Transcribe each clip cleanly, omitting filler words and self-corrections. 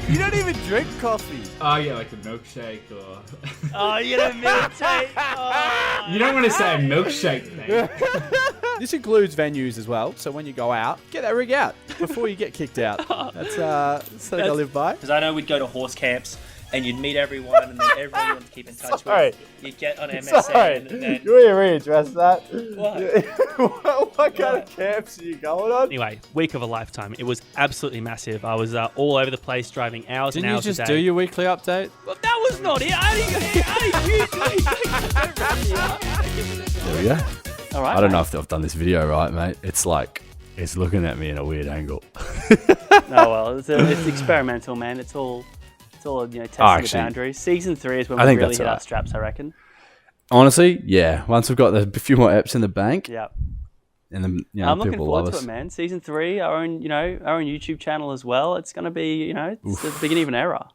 You don't even drink coffee. Oh yeah, like a milkshake or. Oh, you don't milkshake. Oh. You don't want to say a milkshake, mate. This includes venues as well. So when you go out, get that rig out before you get kicked out. That's something I live by. Because I know we'd go to horse camps and you'd meet everyone, and then everyone you want to keep in touch with. You'd get on MSN, and then. You want to readdress that? What? What kind of camps are you going on? Anyway, week of a lifetime. It was absolutely massive. I was all over the place, driving hours Didn't and you hours just a do day. your weekly update? Well, that was not it. How did you do There we go. All right. I don't know if I've done this video right, mate. It's like, it's looking at me in a weird angle. No, well, it's experimental, man. It's all testing the boundaries. Season 3 is when we really hit our straps, I reckon. Honestly, yeah. Once we've got a few more eps in the bank, Yeah. and then I'm looking people forward love to us. it, man. Season 3, our own YouTube channel as well. It's going to be, it's the beginning of an era.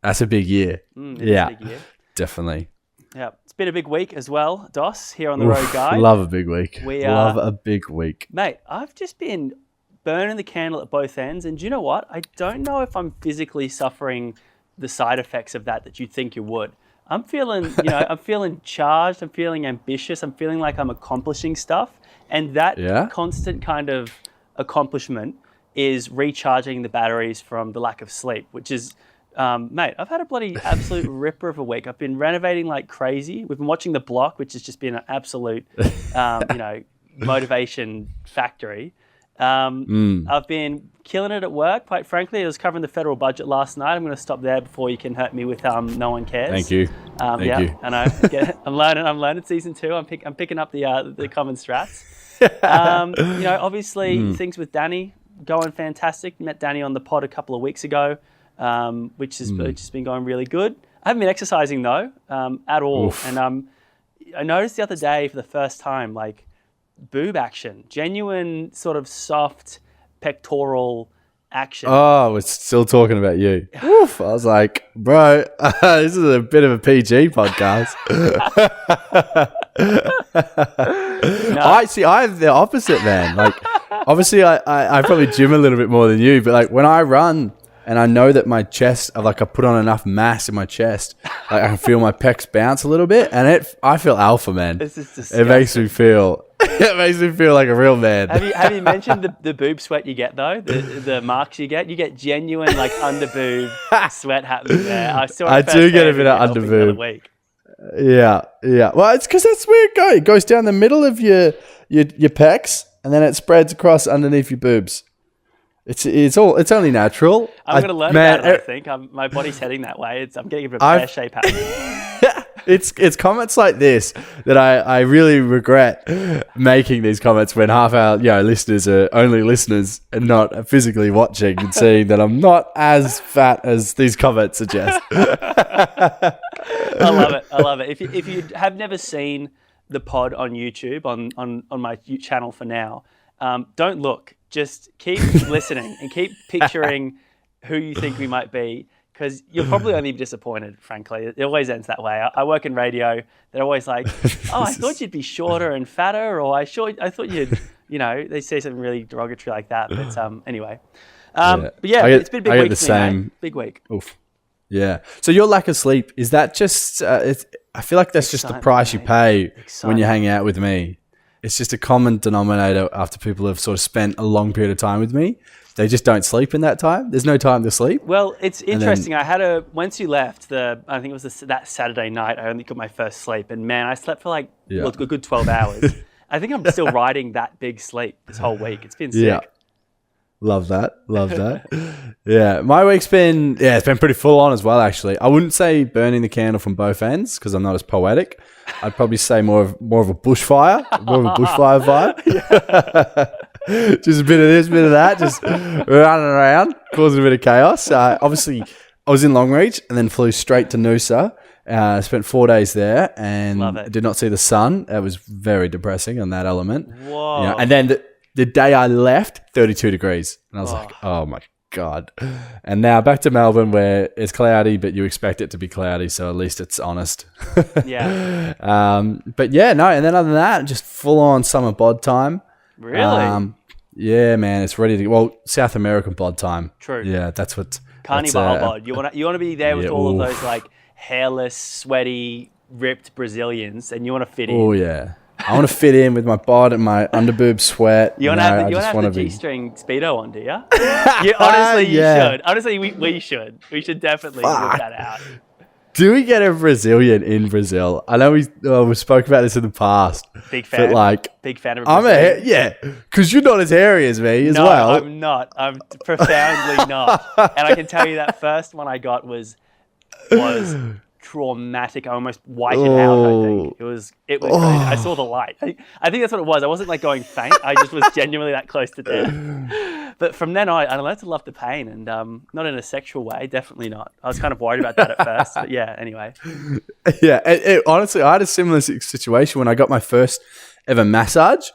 That's a big year. It is Yeah, a big year. definitely. Yeah, it's been a big week as well, Dos, here on the Road Guide. Love a big week. We love a big week. Mate, I've just been burning the candle at both ends, and do you know what? I don't know if I'm physically suffering the side effects of that you'd think you would. I'm feeling, I'm feeling charged. I'm feeling ambitious. I'm feeling like I'm accomplishing stuff, and that constant kind of accomplishment is recharging the batteries from the lack of sleep, which is. Mate, I've had a bloody absolute ripper of a week. I've been renovating like crazy. We've been watching The Block, which has just been an absolute, motivation factory. I've been killing it at work. Quite frankly, I was covering the federal budget last night. I'm going to stop there before you can hurt me with No One Cares. Thank you. Thank you. I know. I'm learning season 2. I'm picking up the common strats. Obviously things with Danny going fantastic. Met Danny on the pod a couple of weeks ago. Which has just been going really good. I haven't been exercising though, at all. Oof. And I noticed the other day for the first time, like boob action, genuine sort of soft pectoral action. Oh, we're still talking about you. Oof. I was like, bro, this is a bit of a PG podcast. No. I have the opposite, man. Like, obviously, I probably gym a little bit more than you, but like when I run. And I know that my chest, I put on enough mass in my chest, like I can feel my pecs bounce a little bit, and I feel alpha, man. This is disgusting. It makes me feel like a real man. Have you mentioned the boob sweat you get though? The marks you get? You get genuine like under boob sweat happening there. I do get a bit of under boob. Yeah. Well, it's because that's where it goes. It goes down the middle of your pecs, and then it spreads across underneath your boobs. It's only natural. I'm going to learn about it, I think. My body's heading that way. I'm getting a bit of pear shape happening. It's comments like this that I really regret making these comments when half our listeners are only listeners and not physically watching and seeing that I'm not as fat as these comments suggest. I love it. If you have never seen the pod on YouTube, on my channel for now, don't look. Just keep listening and keep picturing who you think we might be, because you'll probably only be disappointed, frankly. It always ends that way. I work in radio. They're always like, oh, I thought you'd be shorter and fatter, or I thought you'd, they say something really derogatory like that. But anyway. But yeah, it's been a big week for me, mate. Big week. Oof. Yeah. So your lack of sleep, is that just, I feel like that's just the price you pay when you hang out with me. It's just a common denominator after people have sort of spent a long period of time with me. They just don't sleep in that time. There's no time to sleep. Well, it's interesting. Once you left, I think it was that Saturday night, I only got my first sleep. And man, I slept for a good 12 hours. I think I'm still riding that big sleep this whole week. It's been sick. Yeah. Love that. Yeah. My week's been, it's been pretty full on as well, actually. I wouldn't say burning the candle from both ends because I'm not as poetic. I'd probably say more of a bushfire vibe. Just a bit of this, bit of that, just running around, causing a bit of chaos. Obviously, I was in Longreach and then flew straight to Noosa. Spent 4 days there and did not see the sun. It was very depressing on that element. Whoa. And then the day I left, 32 degrees. And I was like, oh my God. And now back to Melbourne where it's cloudy, but you expect it to be cloudy. So at least it's honest. Yeah. But yeah, no. And then other than that, just full on summer bod time. Really? Yeah, man, it's ready to. Well, South American bod time. True. Yeah, that's what. Carnival bod. You want to be there with yeah, all oof. of those like hairless, sweaty, ripped Brazilians, and you want to fit in. Oh yeah, I want to fit in with my bod and my underboob sweat. You want to have the G-string speedo on, do you? Honestly, you should. Honestly, we should. We should definitely work that out. Do we get a Brazilian in Brazil? I know we spoke about this in the past. Big fan. But big fan of Brazil. because you're not as hairy as me as well. No, I'm not. I'm profoundly not. And I can tell you that first one I got was traumatic. I almost whited out, I think. It was crazy. I saw the light. I think that's what it was. I wasn't like going faint. I just was genuinely that close to death. But from then on, I learned to love the pain, and not in a sexual way, definitely not. I was kind of worried about that at first, but yeah, anyway. Yeah, honestly, I had a similar situation when I got my first ever massage.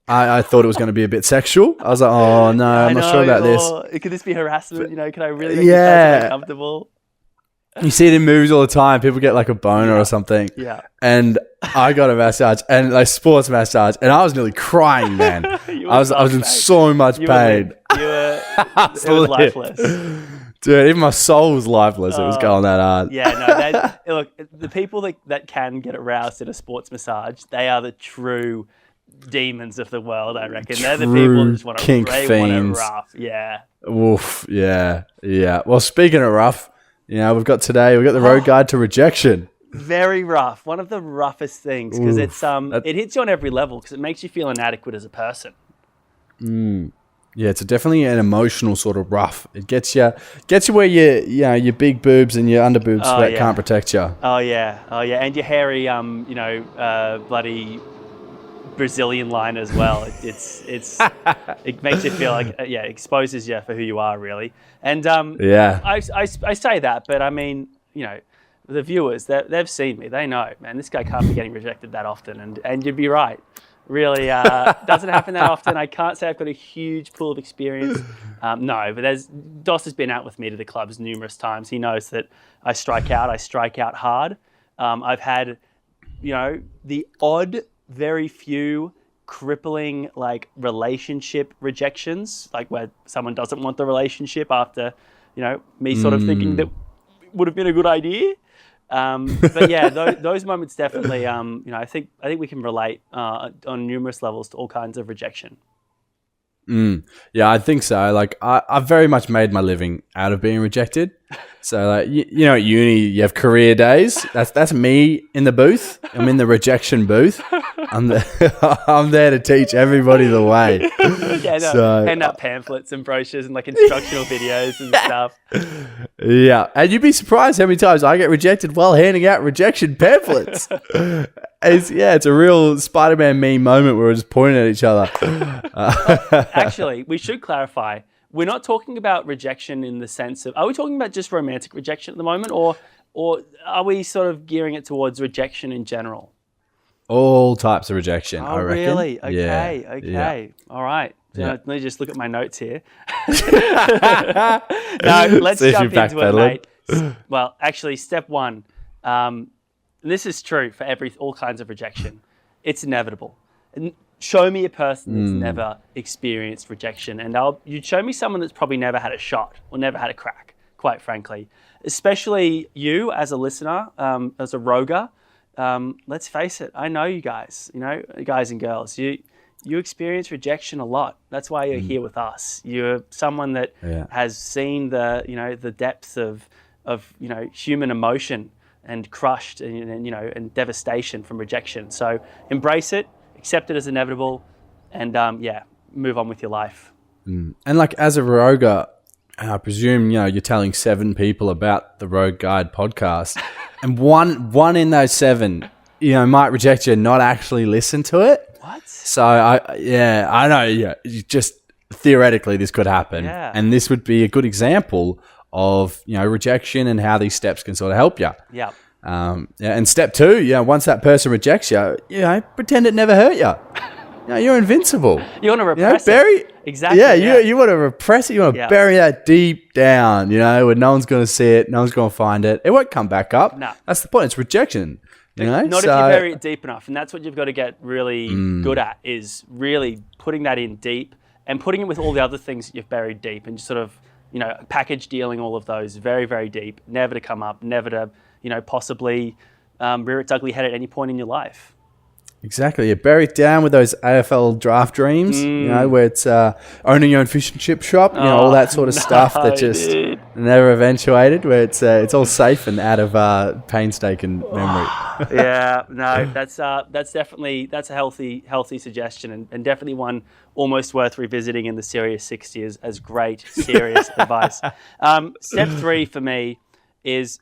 I thought it was going to be a bit sexual. I was like, oh no, I'm not sure about this. Could this be harassment? Could I really make you feel uncomfortable? You see it in movies all the time. People get like a boner or something. Yeah. And I got a massage, and like sports massage, and I was nearly crying, man. I was in so much pain. It was lifeless. Dude, even my soul was lifeless. It was going that hard. Yeah, no. Look, the people that can get aroused at a sports massage, they are the true demons of the world, I reckon. They're the people that just want to rough. Yeah. Oof. Yeah. Well, speaking of rough, we've got the road guide to rejection. Very rough. One of the roughest things because it hits you on every level because it makes you feel inadequate as a person. Yeah, it's definitely an emotional sort of rough. It gets you where your big boobs and your underboob sweat can't protect you. Oh yeah, and your hairy bloody Brazilian line as well. It makes you feel like exposes you for who you are really. And I say that, but I mean the viewers they've seen me, they know, man, this guy can't be getting rejected that often, and you'd be right. Really doesn't happen that often. I can't say I've got a huge pool of experience. No, but Dos has been out with me to the clubs numerous times. He knows that I strike out hard. I've had the odd, very few crippling like relationship rejections, like where someone doesn't want the relationship after me sort of thinking that would have been a good idea. But yeah, those moments definitely. I think we can relate on numerous levels to all kinds of rejection. Yeah, I think so. Like I've very much made my living out of being rejected. So like at uni you have career days. That's me in the booth. I'm in the rejection booth. I'm there to teach everybody the way. Hand out pamphlets and brochures and like instructional videos and stuff. Yeah, and you'd be surprised how many times I get rejected while handing out rejection pamphlets. It's a real Spider-Man meme moment where we're just pointing at each other. Actually, we should clarify. We're not talking about rejection in the sense of, are we talking about just romantic rejection at the moment, or are we sort of gearing it towards rejection in general? All types of rejection, I reckon. Really? Okay, okay. Yeah. All right. Yeah. Let me just look at my notes here. No, let's jump into it, mate. Well, actually, step one, and this is true for all kinds of rejection. It's inevitable. And show me a person that's never experienced rejection, and you'd show me someone that's probably never had a shot or never had a crack, quite frankly. Especially you as a listener, as a roger. Let's face it, I know you guys, guys and girls, you experience rejection a lot. That's why you're here with us. You're someone that has seen the depths of human emotion and crushed and devastation from rejection. So embrace it, accept it as inevitable, and move on with your life. And like as a roger, I presume you're telling 7 people about the Road Guide podcast, and one in those 7 might reject you and not actually listen to it. What? So I know. Yeah, just theoretically this could happen, and this would be a good example of rejection and how these steps can sort of help you. Yeah. And step 2, once that person rejects you, pretend it never hurt you. You're invincible. You want to repress it. Exactly. Yeah, you want to repress it. You want to bury that deep down, where no one's going to see it, no one's going to find it. It won't come back up. No. That's the point. It's rejection. Not if you bury it deep enough. And that's what you've got to get really good at, is really putting that in deep and putting it with all the other things that you've buried deep, and just sort of, package dealing all of those very, very deep, never to come up, never to, possibly rear its ugly head at any point in your life. Exactly. You bury it down with those AFL draft dreams, where it's owning your own fish and chip shop, all that sort of stuff that just never eventuated, where it's all safe and out of painstaking memory. Yeah, no, that's definitely a healthy suggestion, and definitely one almost worth revisiting in the Serious 60 as great, serious advice. Step 3 for me is,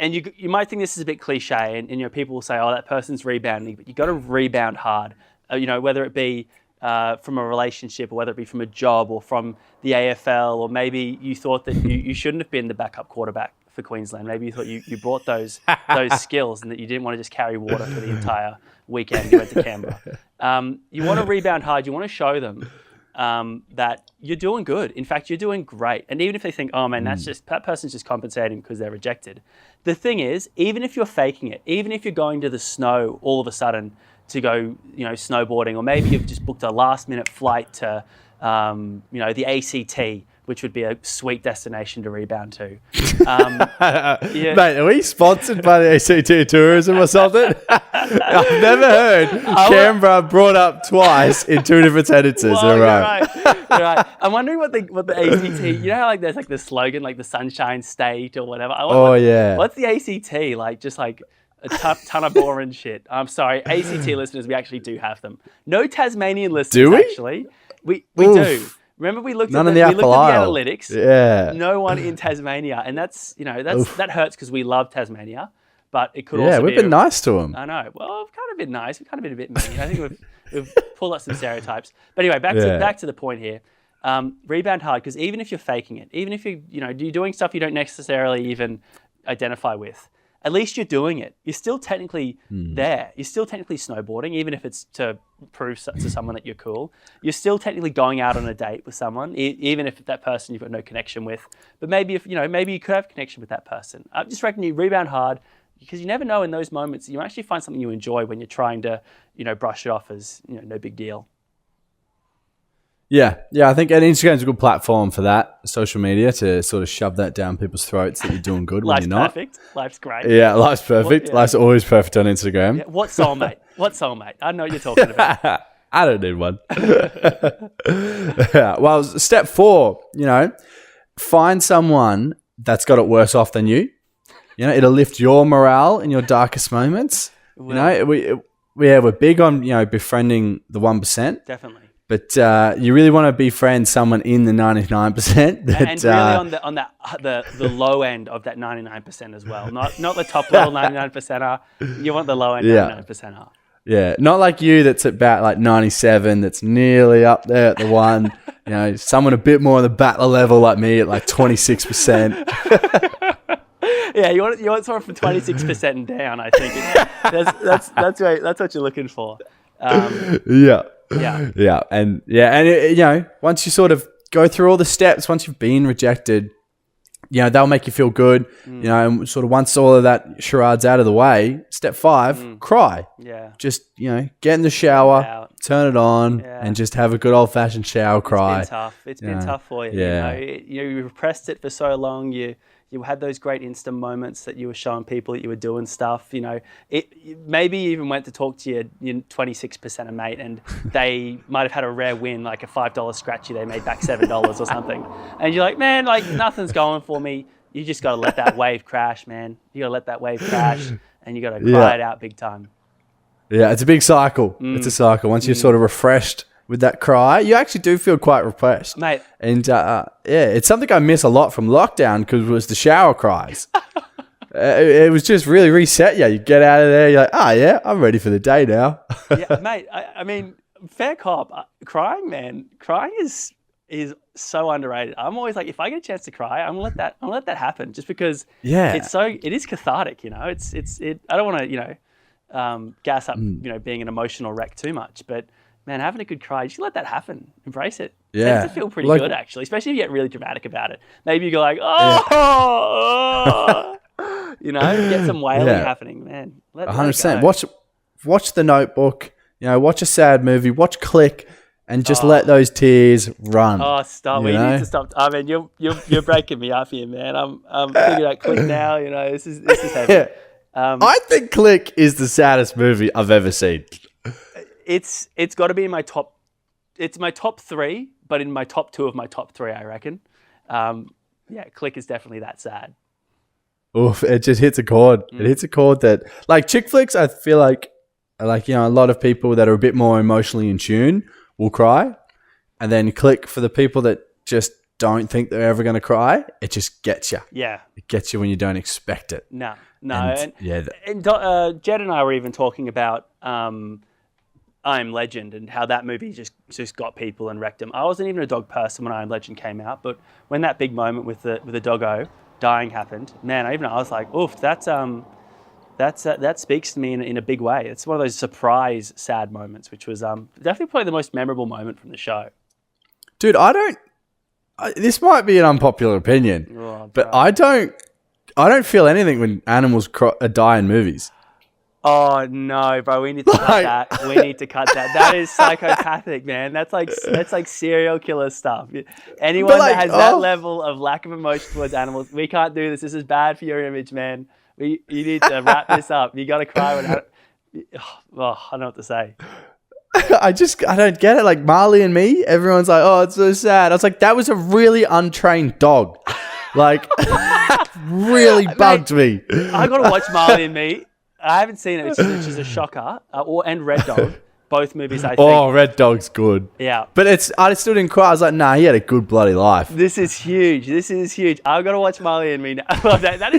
and you might think this is a bit cliche, and people will say, oh, that person's rebounding, but you got to rebound hard. Whether it be from a relationship, or whether it be from a job, or from the AFL, or maybe you thought that you shouldn't have been the backup quarterback for Queensland. Maybe you thought you brought those skills, and that you didn't want to just carry water for the entire weekend you went to Canberra. You want to rebound hard. You want to show them that you're doing good. In fact, you're doing great. And even if they think, oh man, that person's just compensating because they're rejected. The thing is, even if you're faking it, even if you're going to the snow all of a sudden to go, snowboarding, or maybe you've just booked a last minute flight to, the ACT, which would be a sweet destination to rebound to. Mate, are we sponsored by the ACT Tourism or something? I've never heard Canberra brought up twice in 2 different sentences in a row. You're right. I'm wondering what the ACT, how there's the slogan, the Sunshine State or whatever. What's the ACT? Just a ton of boring shit. I'm sorry, ACT listeners, we actually do have them. No Tasmanian listeners, do we? Actually. We do. Remember, we looked at the analytics. Yeah. No one in Tasmania, and that hurts because we love Tasmania, but it could also be. We've been nice to them. I know. Well, we've kind of been nice. We've kind of been a bit mean. I think we've pulled up some stereotypes. But anyway, back to the point here. Rebound hard, because even if you're faking it, even if you're doing stuff you don't necessarily even identify with, at least you're doing it. You're still technically there. You're still technically snowboarding, even if it's to prove to someone that you're cool. You're still technically going out on a date with someone, even if that person you've got no connection with. But maybe maybe you could have connection with that person. I just reckon you rebound hard, because you never know in those moments. You actually find something you enjoy when you're trying to, brush it off as no big deal. Yeah, I think Instagram's a good platform for that, social media, to sort of shove that down people's throats that you're doing good when you're not. Life's perfect. Life's great. Yeah, life's perfect. Life's always perfect on Instagram. Yeah, what soulmate? What soulmate? I know what you're talking about. I don't need one. Well, step 4, find someone that's got it worse off than you. It'll lift your morale in your darkest moments. We're big on, befriending the 1%. Definitely. But you really want to befriend someone in the 99%. And really on the low end of that 99% as well. Not the top level 99%er. You want the low end 99%er. Yeah, not like you that's about 97, that's nearly up there at the 1. Someone a bit more on the battler level like me at 26%. Yeah, you want someone from 26% and down, I think. That's what you're looking for. Yeah. And once you sort of go through all the steps, once you've been rejected, they'll make you feel good. And sort of once all of that charade's out of the way, step 5, cry. Yeah. Just, get in the shower, turn it on, and just have a good old fashioned shower cry. It's been tough. It's been tough for you. Yeah. You repressed it for so long. You had those great Insta moments that you were showing people that you were doing stuff. Maybe you even went to talk to your 26%er mate, and they might have had a rare win, like a $5 scratchy. They made back $7 or something. And you're like, man, nothing's going for me. You just got to let that wave crash, man. You got to let that wave crash, and you got to cry it out big time. Yeah, it's a big cycle. It's a cycle. Once you're sort of refreshed with that cry, you actually do feel quite refreshed, mate. And it's something I miss a lot from lockdown, because it was the shower cries. It was just really reset you. You get out of there, you're like, I'm ready for the day now. Yeah, mate. I mean, fair cop. Crying, man. Crying is so underrated. I'm always like, if I get a chance to cry, I'm gonna let that happen, just because it is cathartic. I don't want to gas up being an emotional wreck too much, but man, having a good cry, just let that happen. Embrace it. Yeah. It tends to feel pretty good, actually, especially if you get really dramatic about it. Maybe you go like, get some wailing happening, man. 100%. Watch The Notebook, watch a sad movie, watch Click, and just let those tears run. Oh, stop! You We know? need to stop. I mean, you're breaking me up here, man. I'm thinking about Click now. You know, this is heavy. Yeah. I think Click is the saddest movie I've ever seen. It's got to be in my top. It's my top 3, but in my top 2 of my top 3, I reckon. Yeah, Click is definitely that sad. Oof, it just hits a chord. It hits a chord that, like, chick flicks, I feel like, a lot of people that are a bit more emotionally in tune will cry. And then Click, for the people that just don't think they're ever going to cry, it just gets you. Yeah. It gets you when you don't expect it. No. And, Jed and I were even talking about I Am Legend and how that movie just got people and wrecked them. I wasn't even a dog person when I Am Legend came out, but when that big moment with the doggo dying happened, man, I was like, oof, that speaks to me in a big way. It's one of those surprise sad moments, which was definitely probably the most memorable moment from the show. Dude, this might be an unpopular opinion, but I don't feel anything when animals die in movies. Oh no, bro! We need to cut that. We need to cut that. That is psychopathic, man. That's like serial killer stuff. Anyone that has that level of lack of emotion towards animals, we can't do this. This is bad for your image, man. You need to wrap this up. You got to cry when. I don't know what to say. I don't get it. Like Marley and Me, everyone's like, "Oh, it's so sad." I was like, "That was a really untrained dog." Like, really bugged me. I got to watch Marley and Me. I haven't seen it, which is a shocker. And Red Dog, both movies I think. Oh, Red Dog's good. Yeah. But I still didn't cry. I was like, nah, he had a good bloody life. This is huge. I've got to watch Marley and Me now. that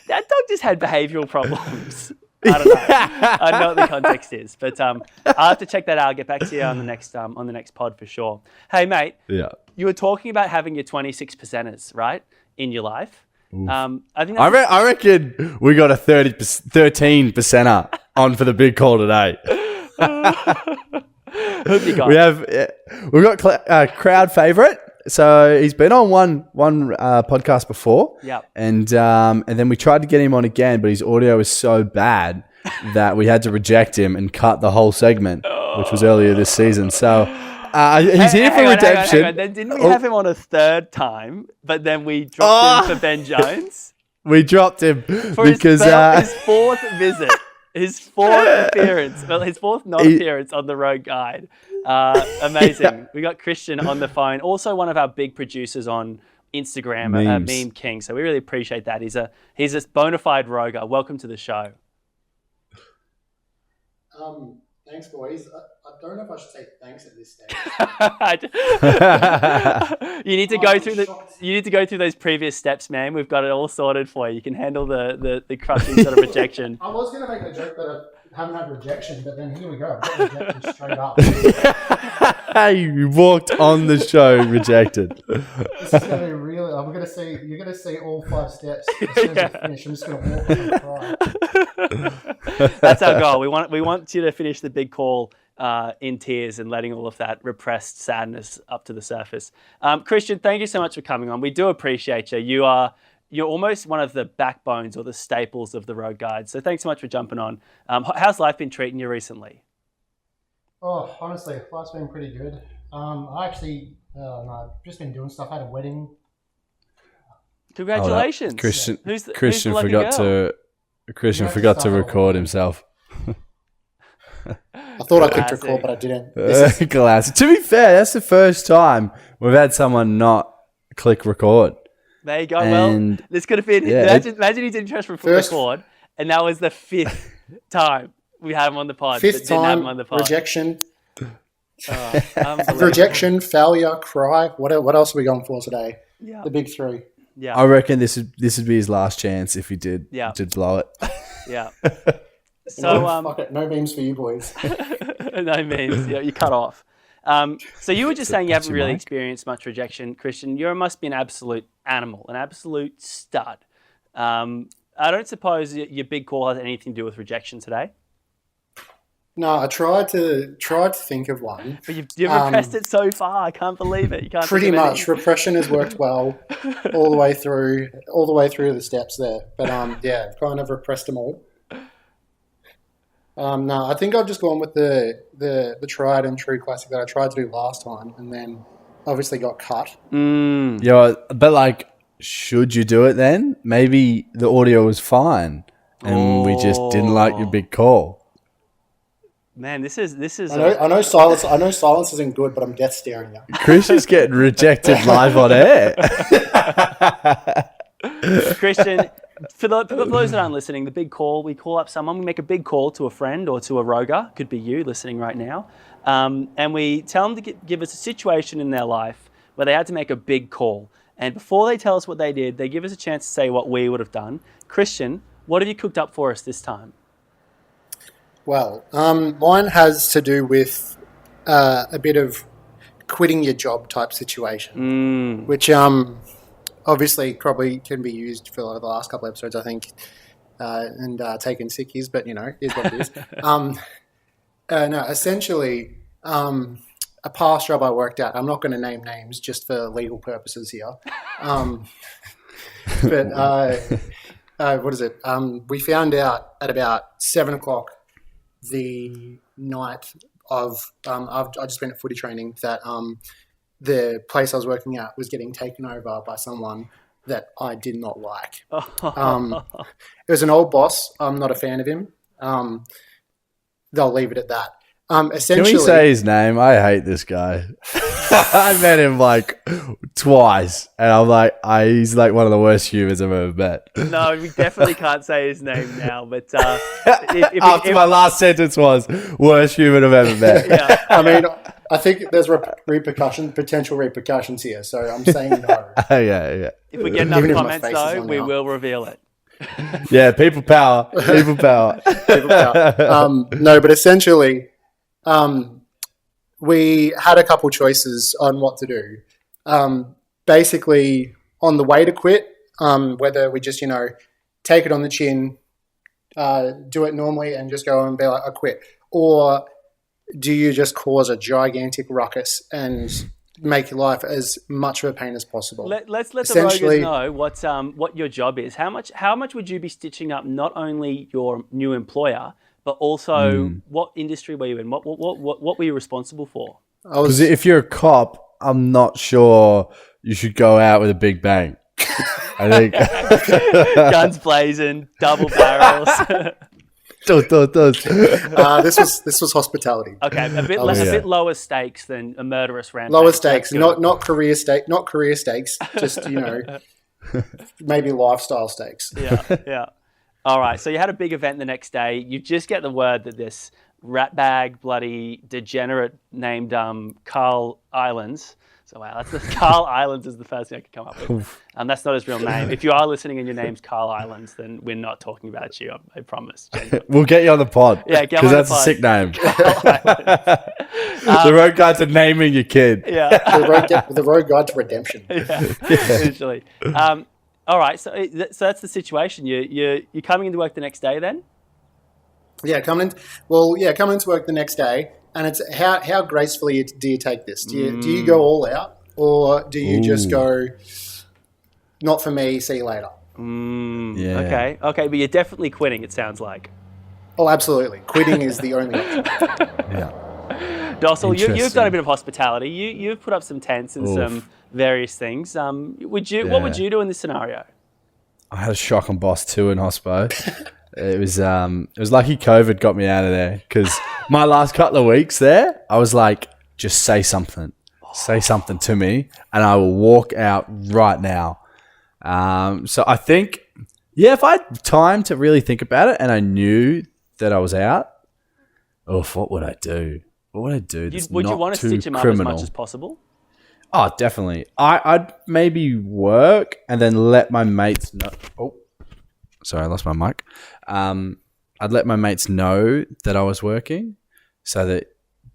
dog just had behavioural problems. I don't know. I don't know what the context is. But I'll have to check that out. I'll get back to you on the next pod for sure. Hey, mate. Yeah. You were talking about having your 26%ers, right, in your life. I think I reckon we got a 13%er on for the big call today. Who have you got? We've got crowd favourite. So he's been on one podcast before. Yeah. And then we tried to get him on again, but his audio was so bad that we had to reject him and cut the whole segment, which was earlier this season. So he's here for redemption. Hang on. Then didn't we have him on a third time, but then we dropped him for Ben Jones? We dropped him because his fourth visit, his fourth appearance, his fourth non-appearance on the Road Guide. Amazing. Yeah. We got Christian on the phone, also one of our big producers on Instagram, Meme King. So we really appreciate that. He's a bona fide roger. Welcome to the show. Thanks, boys. I don't know if I should say thanks at this stage. You need to go through those previous steps, man. We've got it all sorted for you. You can handle the crushing sort of rejection. I was going to make the joke that I haven't had rejection, but then here we go. I've got rejection straight up. Hey, you walked on the show rejected. This is going to be really. You're going to see all 5 steps as soon as I finish. I'm just going to walk and cry. That's our goal. We want you to finish the big call in tears and letting all of that repressed sadness up to the surface. Christian, thank you so much for coming on. We do appreciate you. You're almost one of the backbones or the staples of the Road Guide. So thanks so much for jumping on. How's life been treating you recently? Oh, honestly, life's been pretty good. I've just been doing stuff. I had a wedding. Congratulations. Christian forgot to record himself. I thought I could record, but I didn't. Classic. To be fair, that's the first time we've had someone not click record. There you go. Well, this could have been. Imagine he didn't press record, and that was the 5th time we had him on the pod. 5th time, rejection. Oh, rejection, failure, cry. What else are we going for today? Yeah. The big 3. Yeah. I reckon this would be his last chance if he did blow it. Yeah. So fuck it. No memes for you boys. No memes. Yeah, you cut off. So you were just saying you haven't really experienced much rejection, Christian. You must be an absolute animal, an absolute stud. I don't suppose your big call has anything to do with rejection today. No, I tried to think of one. But you've repressed it so far. I can't believe it. You can't. Pretty much, repression has worked well all the way through the steps there. But kind of repressed them all. No, I think I've just gone with the tried and true classic that I tried to do last time, and then obviously got cut. Yeah, but like, should you do it then? Maybe the audio was fine, and we just didn't like your big call. Man, this is. I know silence. I know silence isn't good, but I'm death staring you. Chris is getting rejected live on air. Christian, for those that aren't listening, the big call, we call up someone, we make a big call to a friend or to a roger, could be you listening right now, and we tell them to give us a situation in their life where they had to make a big call. And before they tell us what they did, they give us a chance to say what we would have done. Christian, what have you cooked up for us this time? Well, mine has to do with a bit of quitting your job type situation, which obviously probably can be used for the last couple of episodes, I think, and taking sickies, but is what it is. No, essentially, a past job I worked at. I'm not going to name names just for legal purposes here, but what is it? We found out at about 7:00 the night of I just went to footy training that the place I was working at was getting taken over by someone that I did not like. It was an old boss. I'm not a fan of him. They'll leave it at that. Essentially, Can we say his name? I hate this guy. I met him like twice, and I'm like, he's like one of the worst humans I've ever met. No, we definitely can't say his name now, but After my last sentence was worst human I've ever met. Yeah. I mean, I think there's potential repercussions here, so I'm saying no. Yeah. If we get enough Even if my comments, face is though, on we now. will reveal it. Yeah, people power. People power. No, but essentially, we had a couple choices on what to do. Basically, on the way to quit, whether we just, take it on the chin, do it normally and just go and be like, I quit. Or do you just cause a gigantic ruckus and make your life as much of a pain as possible? Let's let the Rogers know what your job is. How much would you be stitching up not only your new employer, but also what industry were you in? What were you responsible for? Because if you're a cop, I'm not sure you should go out with a big bang. I think Guns blazing, double barrels. This was hospitality. Okay, a bit lower stakes than a murderous rampage. Lower stakes, not career stakes, just maybe lifestyle stakes. Yeah. All right, so you had a big event the next day. You just get the word that this ratbag, bloody degenerate named Carl Islands. So wow, that's the Carl Islands is the first thing I could come up with. That's not his real name. If you are listening and your name's Carl Islands, then we're not talking about you. I promise. Genuinely. We'll get you on the pod. Yeah, get because on that's the pod. a sick name. The road guide to naming your kid. Yeah, the road guide to redemption. Usually. All right, so that's the situation. You're coming into work the next day then? Yeah, coming into work the next day, and it's how gracefully do you take this? Do you go all out, or do you just go, not for me, see you later? Yeah. Okay, but you're definitely quitting. It sounds like. Oh, absolutely. Quitting is the only option. Yeah. Dossel, you've done a bit of hospitality. You've put up some tents and some various things. What would you do in this scenario? I had a shocking boss too in hospo. It was lucky COVID got me out of there, because my last couple of weeks there, I was like, just say something to me, and I will walk out right now. So I think, if I had time to really think about it, and I knew that I was out, what would I do? What would I do? Would you want to stitch him up as much as possible? Oh, definitely. I'd maybe work and then let my mates know. Oh, sorry, I lost my mic. I'd let my mates know that I was working, so that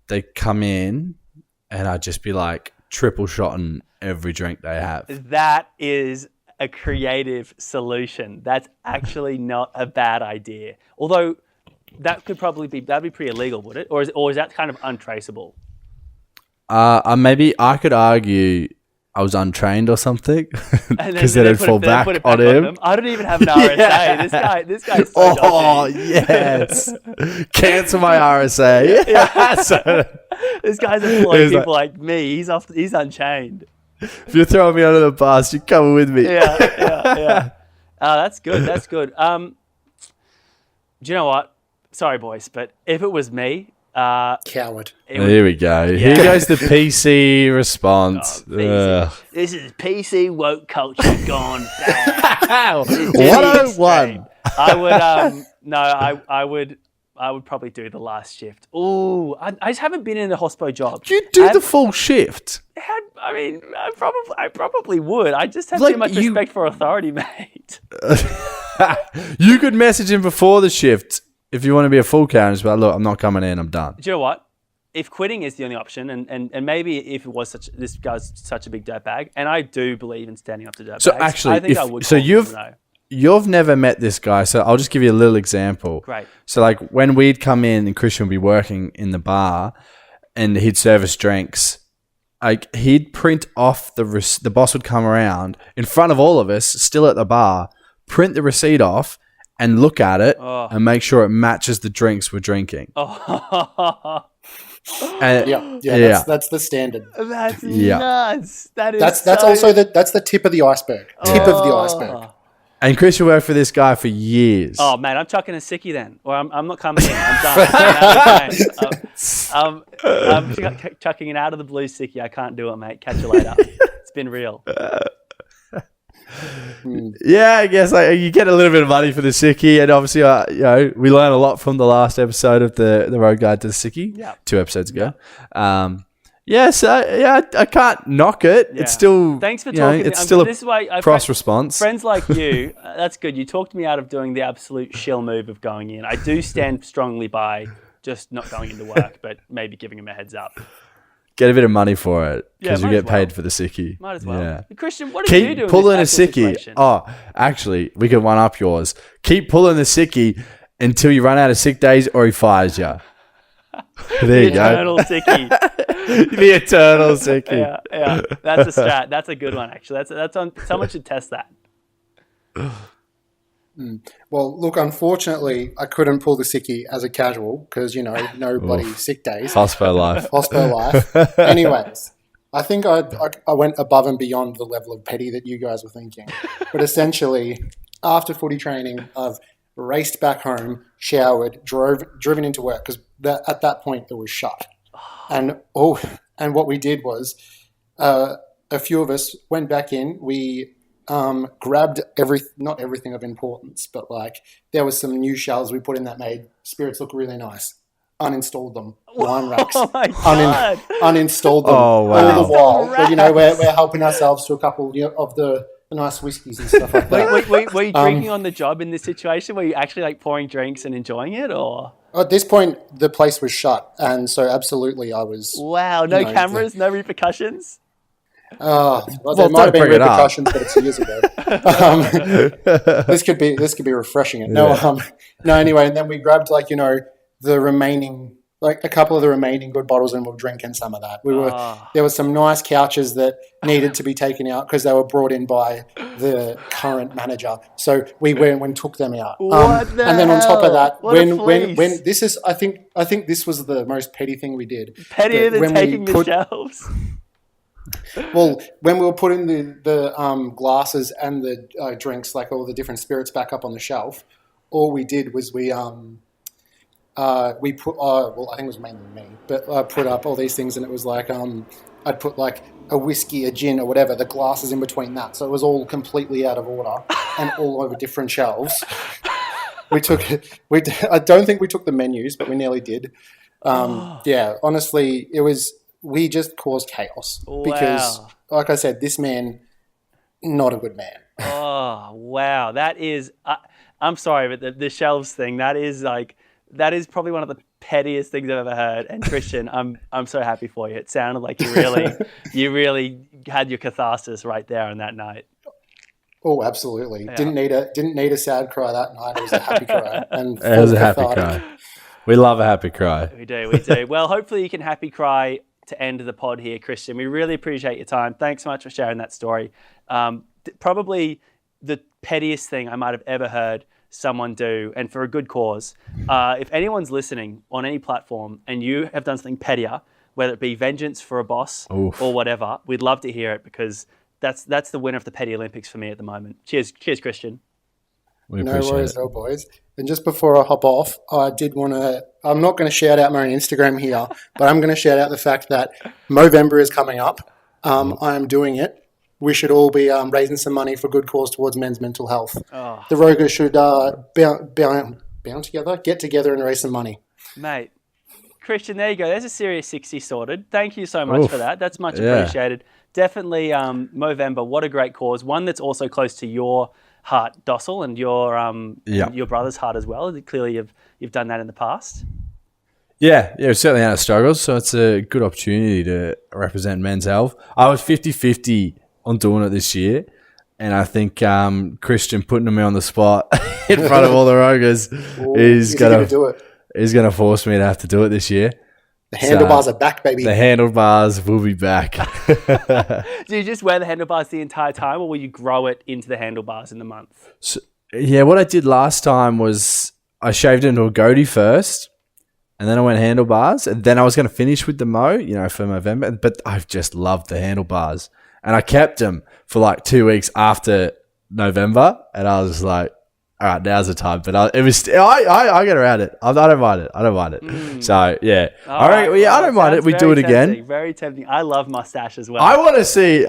they come in and I'd just be like triple shotting every drink they have. That is a creative solution. That's actually not a bad idea. Although that'd be pretty illegal, would it? Or is that kind of untraceable? Maybe I could argue I was untrained or something, And because then it'd fall back put it on him. them. I don't even have an RSA. This guy's so Oh dodgy. yes, cancel my RSA. So, This guy's employing He's like- people like me. He's unchained. if you're throwing me under the bus, you're coming with me. Yeah. That's good. That's good. Do you know what? Sorry, boys, but if it was me, Coward. it would, Here we go. Here goes the PC response. PC. This is PC woke culture gone bad. To the 101. extreme. I would I would probably do the last shift. Ooh, I just haven't been in a hospo job. You do the full shift. I probably would. I just have Like, too much respect for authority, mate. You could message him before the shift if you want to be a full count. Just be like, look, I'm not coming in. I'm done. Do you know what? If quitting is the only option, and maybe if it was this guy's such a big dirtbag, and I do believe in standing up to dirtbags. So actually, I think I would. You've never met this guy, so I'll just give you a little example. Great. So like when we'd come in and Christian would be working in the bar and he'd service drinks, like he'd print off the boss would come around in front of all of us, still at the bar, print the receipt off and look at it and make sure it matches the drinks we're drinking. Oh. And, Yeah. That's the standard. That's Yeah. nuts. That's also that's the tip of the iceberg. Tip of the iceberg. and Christian worked for this guy for years. Oh man, I'm chucking a sickie then, or I'm not coming in. I'm done. I'm chucking it out of the blue sickie. I can't do it, mate. Catch you later. It's been real. Yeah, I guess you get a little bit of money for the sickie, and obviously, we learn a lot from the last episode of the Road Guide to the Sickie, 2 episodes ago. I can't knock it. Yeah. It's still Thanks for talking. It's still this is why cross response. Friends like you, that's good. You talked me out of doing the absolute shill move of going in. I do stand strongly by just not going into work, but maybe giving him a heads up. Get a bit of money for it because you might get as well. paid for the sickie. Might as well. Yeah. Christian, what do you do? Keep in pulling a this actual sickie. situation? Oh, actually, we can one up yours. Keep pulling the sickie until you run out of sick days or he fires you. There you go. Eternal sickie. The eternal sickie. Yeah. That's a strat. That's a good one, actually. That's on. Someone should test that. Well, look, unfortunately, I couldn't pull the sickie as a casual because, no bloody sick days. Hospo life. Hospo life. Anyways, I think I went above and beyond the level of petty that you guys were thinking. But essentially, after footy training, I've raced back home, showered, driven into work because at that point it was shut. And what we did was a few of us went back in. We grabbed not everything of importance, but like there was some new shelves we put in that made spirits look really nice. Uninstalled them. Wine racks. Oh my God. Uninstalled them. Oh, wow. All the while, we're helping ourselves to a couple of the nice whiskies and stuff like that. Were you drinking on the job in this situation? Were you actually like pouring drinks and enjoying it, or? At this point, the place was shut, and so absolutely I was. Wow, no cameras, no repercussions. Well, there might have been bring it up. repercussions, but it's years ago. This could be refreshing. It no. Anyway, and then we grabbed the remaining, a couple of the remaining good bottles, and we're drinking some of that. There were some nice couches that needed to be taken out because they were brought in by the current manager. So we went and took them out. What the and then on top of that, What a when fleece. this is, I think this was the most petty thing we did. Pettier That than when we taking the put- shelves. Well, when we were putting the glasses and the drinks, like all the different spirits, back up on the shelf, all we did was we put I think it was mainly me, but I put up all these things, and it was like I'd put like a whiskey, a gin, or whatever, the glasses in between that, so it was all completely out of order and all over different shelves. I don't think we took the menus, but we nearly did. Yeah, honestly, we just caused chaos because, like I said, this man, not a good man. Oh wow, that is. I'm sorry, but the shelves thing, that is probably one of the pettiest things I've ever heard. And Christian, I'm so happy for you. It sounded like you really had your catharsis right there on that night. Oh, absolutely. Yeah. Didn't need a sad cry that night. It was a happy cry. And It was a happy cathartic. cry. We love a happy cry. We do. Well, hopefully you can happy cry to end the pod here, Christian. We really appreciate your time. Thanks so much for sharing that story. Probably the pettiest thing I might have ever heard someone do, and for a good cause. If anyone's listening on any platform and you have done something pettier, whether it be vengeance for a boss or whatever, we'd love to hear it, because that's the winner of the Petty Olympics for me at the moment. Cheers, Christian. We No appreciate worries it. at all, boys. And just before I hop off, I did want to, I'm not going to shout out my own Instagram here, but I'm going to shout out the fact that Movember is coming up. I am doing it. We should all be raising some money for good cause towards men's mental health. The Rogers should bound together, get together and raise some money. Mate, Christian, there you go. There's a Serious 60 sorted. Thank you so much for that. That's much appreciated. Definitely Movember, what a great cause. One that's also close to your heart, Dossel, and your brother's heart as well. Clearly you've done that in the past. Yeah, we've certainly had our struggles, so it's a good opportunity to represent men's health. I was 50-50 on doing it this year, and I think Christian putting me on the spot in front of all the Rogers is going to force me to have to do it this year. The handlebars are back, baby. The handlebars will be back. Do you just wear the handlebars the entire time, or will you grow it into the handlebars in the month? So, what I did last time was I shaved into a goatee first, and then I went handlebars, and then I was going to finish with the mo, for November. But I've just loved the handlebars, and I kept them for like 2 weeks after November, and I was like, all right, now's the time. But I get around it. I don't mind it. So yeah, I don't mind it. We do it again. Very tempting. I love mustache as well. I want to see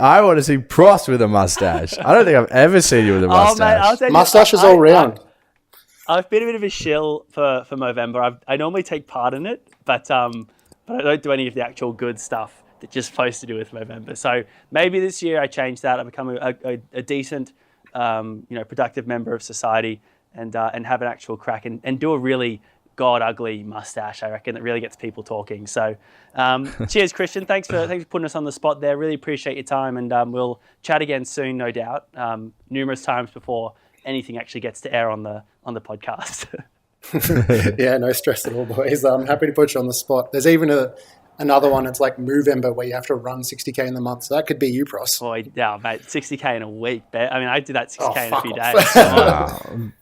Pross with a mustache. I don't think I've ever seen you with a mustache. Mate, mustache is all round. I've been a bit of a shill for Movember. I normally take part in it, but I don't do any of the actual good stuff that you're supposed to do with Movember. So maybe this year I change that. I become a decent, productive member of society and have an actual crack and do a really god ugly mustache. I reckon that really gets people talking. So, cheers, Christian. Thanks for putting us on the spot there. Really appreciate your time, and we'll chat again soon, no doubt. Numerous times before anything actually gets to air on the podcast. Yeah, no stress at all, boys. I'm happy to put you on the spot. There's even another one. It's like Movember, where you have to run 60K in the month. So that could be you, Pross. Boy, yeah, mate, 60K in a week. I mean, I did that 60K in a few days.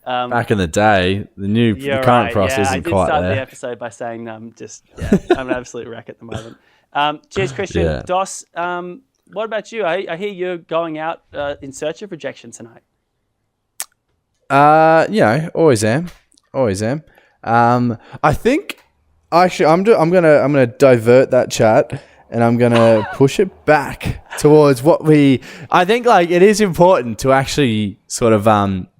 Back in the day, the current Pross isn't quite there. I did start the episode by saying I'm an absolute wreck at the moment. Cheers, Christian. Yeah. Doss, what about you? I hear you're going out in search of rejection tonight. Always am. I think actually I'm gonna divert that chat, and I'm gonna push it back towards I think like it is important to actually sort of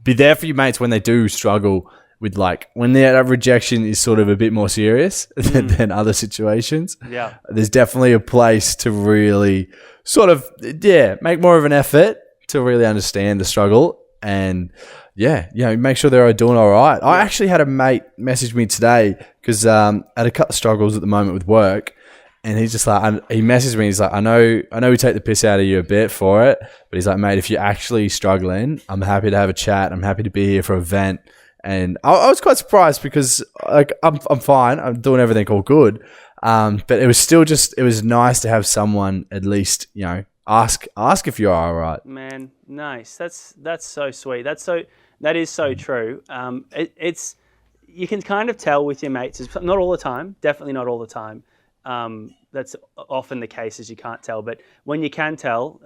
be there for your mates when they do struggle with, like, when their rejection is sort of a bit more serious than other situations. Yeah, there's definitely a place to really sort of make more of an effort to really understand the struggle and make sure they're doing all right. I actually had a mate message me today because I had a couple of struggles at the moment with work, and he's just like, he messaged me. He's like, I know we take the piss out of you a bit for it, but he's like, mate, if you're actually struggling, I'm happy to have a chat. I'm happy to be here for a vent. And I was quite surprised because like I'm fine. I'm doing everything all good. But it was still it was nice to have someone at least, ask if you're all right. Man, nice. That's so sweet. That is so true. It's you can kind of tell with your mates. It's not all the time, definitely not all the time. That's often the case, as you can't tell. But when you can tell,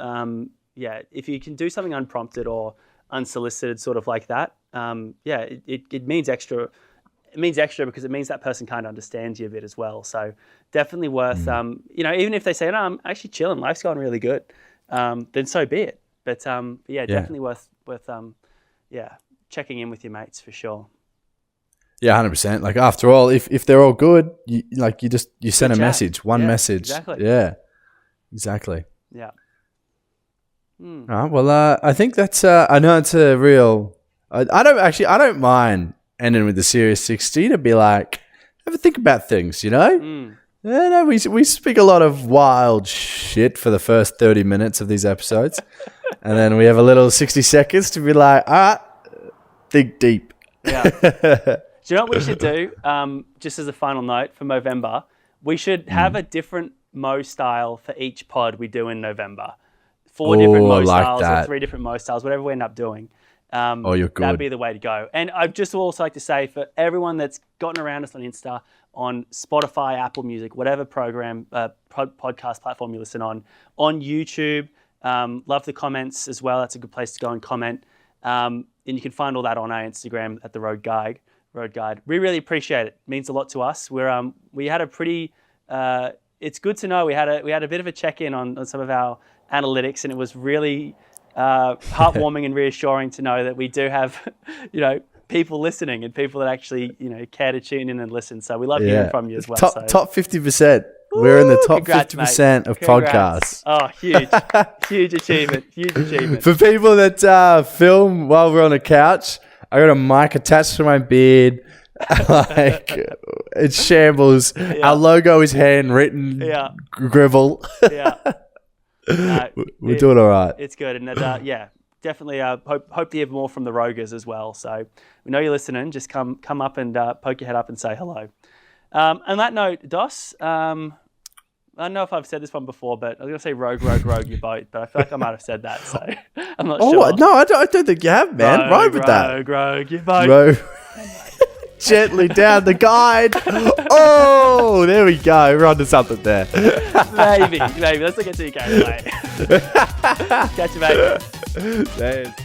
if you can do something unprompted or unsolicited, sort of like that, it means extra. It means extra because it means that person kind of understands you a bit as well. So definitely worth, even if they say, no, I'm actually chilling, life's going really good, then so be it. But definitely worth checking in with your mates for sure. Yeah, 100%. Like, after all, if they're all good, you send a message, one message. Exactly. Yeah, exactly. Yeah. All right, well, I think that's, I know it's a real, I don't mind ending with the Serious 60 to be like, have a think about things, we speak a lot of wild shit for the first 30 minutes of these episodes. And then we have a little 60 seconds to be like, all right, think deep. Yeah. Do you know what we should do? Just as a final note for Movember, we should have a different Mo style for each pod we do in November. 4 different Mo like styles or that. 3 different Mo styles, whatever we end up doing. You're good. That'd be the way to go. And I'd just also like to say for everyone that's gotten around us on Insta, on Spotify, Apple Music, whatever program, podcast platform you listen on YouTube, love the comments as well. That's a good place to go and comment. And you can find all that on our Instagram at the Road Guide. We really appreciate it. It means a lot to us. We had a pretty. It's good to know we had a bit of a check-in on some of our analytics, and it was really heartwarming and reassuring to know that we do have, people listening and people that actually, care to tune in and listen. So we love hearing from you as well. Top 50%. We're in the top Congrats, 50% of Congrats. podcasts. Oh, huge achievement. Huge achievement. For people that film while we're on a couch, I got a mic attached to my beard. It's shambles. Yeah. Our logo is handwritten. Yeah. Grivel. Yeah. We're doing all right. It's good. And definitely hope to hear more from the Rogers as well. So we know you're listening. Just come up and poke your head up and say hello. On that note, Dos, I don't know if I've said this one before, but I was going to say rogue your boat, but I feel like I might have said that, so I'm not sure. No, I don't think you have, man. Ride with that. Rogue your boat. Rogue. Gently down the guide. Oh, there we go. We're onto something there. Maybe. Let's not get too carried away. Catch you, mate. Thanks.